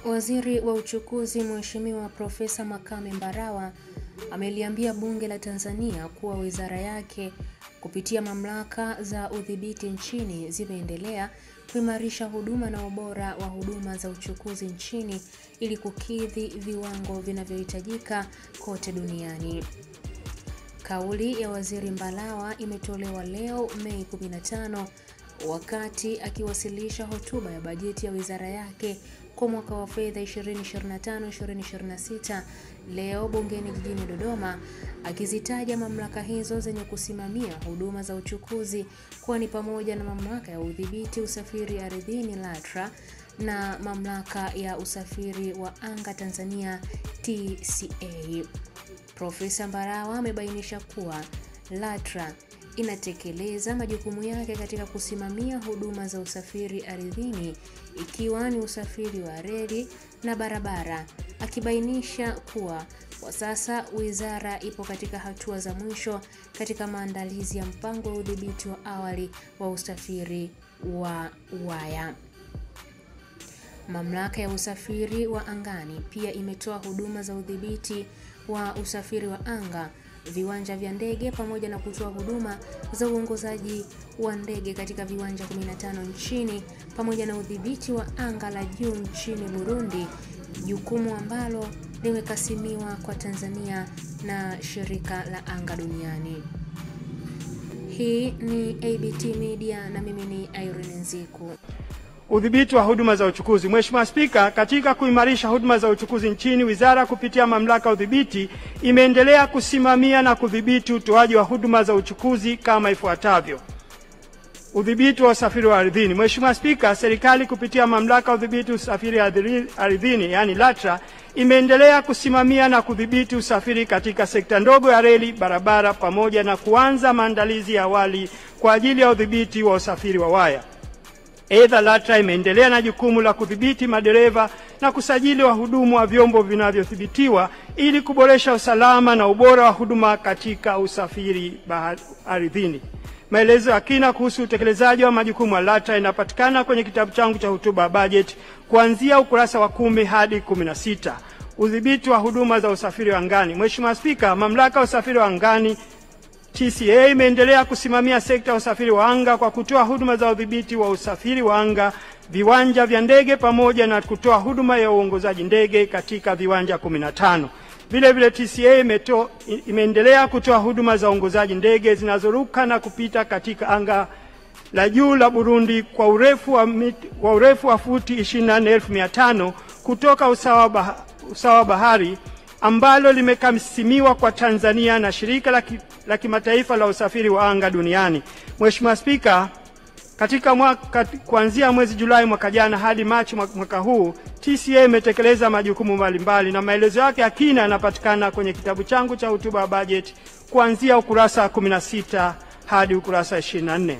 Waziri wa Uchukuzi Mheshimiwa Profesa Makame Mbarawa ameliambia Bunge la Tanzania kuwa wizara yake kupitia mamlaka za udhibiti nchini zimeendelea kuimarisha huduma na ubora wa huduma za uchukuzi nchini ili kukidhi viwango vinavyohitajika kote duniani. Kauli ya Waziri Mbarawa imetolewa leo Mei 15 wakati akiwasilisha hotuba ya bajeti ya wizara yake kwa mwaka wa fedha 2025-2026 leo bungeni jijini Dodoma, akizitaja mamlaka hizo zenye kusimamia huduma za uchukuzi kuwa ni pamoja na mamlaka ya udhibiti usafiri ardhini LATRA na mamlaka ya usafiri wa anga Tanzania TCA. Profesa Mbarawa amebainisha kuwa LATRA inatekeleza majukumu yake katika kusimamia huduma za usafiri ardhini ikiwa ni usafiri wa reli na barabara, akibainisha kuwa kwa sasa wizara ipo katika hatua za mwisho katika maandalizi ya mpango wa udhibiti wa awali wa usafiri wa waya. Mamlaka ya usafiri wa angani pia imetoa huduma za udhibiti wa usafiri wa anga, viwanja vya ndege pamoja na kutoa huduma za uongozaji wa ndege katika viwanja 15 nchini pamoja na udhibiti wa anga la juu nchini Burundi, jukumu ambalo limekasimiwa kwa Tanzania na shirika la anga duniani. Hii ni ABT Media na mimi ni Irene Nziku. Udhibiti wa huduma za uchukuzi. Mheshimiwa Spika, katika kuimarisha huduma za uchukuzi nchini, wizara kupitia mamlaka ya udhibiti imeendelea kusimamia na kudhibiti utoaji wa huduma za uchukuzi kama ifuatavyo. Udhibiti wa usafiri wa ardhini. Mheshimiwa Spika, serikali kupitia mamlaka ya udhibiti usafiri ardhini yani LATRA imeendelea kusimamia na kudhibiti usafiri katika sekta ndogo ya reli, barabara pamoja na kuanza maandalizi ya awali kwa ajili ya udhibiti wa usafiri wa waya. Aidha, LATRA imeendelea na jukumu la kudhibiti madereva na kusajili wahudumu wa vyombo vinavyothibitiwa ili kuboresha usalama na ubora wa huduma katika usafiri ardhini. Maelezo ya kina kuhusu utekelezaji wa majukumu ya LATRA yanapatikana kwenye kitabu changu cha hotuba ya bajeti kuanzia ukurasa wa 10 hadi 16. Udhibiti wa huduma za usafiri wa angani. Mheshimiwa Spika, mamlaka ya usafiri wa angani TCA imeendelea kusimamia sekta ya usafiri wa anga kwa kutoa huduma za udhibiti wa usafiri wa anga, viwanja vya ndege pamoja na kutoa huduma ya uongozaji ndege katika viwanja 15. Vile vile TCA imeendelea kutoa huduma za uongozaji ndege zinazoruka na kupita katika anga la juu la Burundi kwa urefu wa futi 24,500 kutoka usawa bahari, ambalo limekasimiwa kwa Tanzania na shirika la kimataifa la usafiri wa anga duniani. Mheshimiwa Spika, katika kuanzia mwezi Julai mwaka jana hadi Machi mwaka huu, TCA imetekeleza majukumu mbalimbali na maelezo yake ya kina yanapatikana kwenye kitabu changu cha hotuba ya bajeti kuanzia ukurasa 16 hadi ukurasa 24.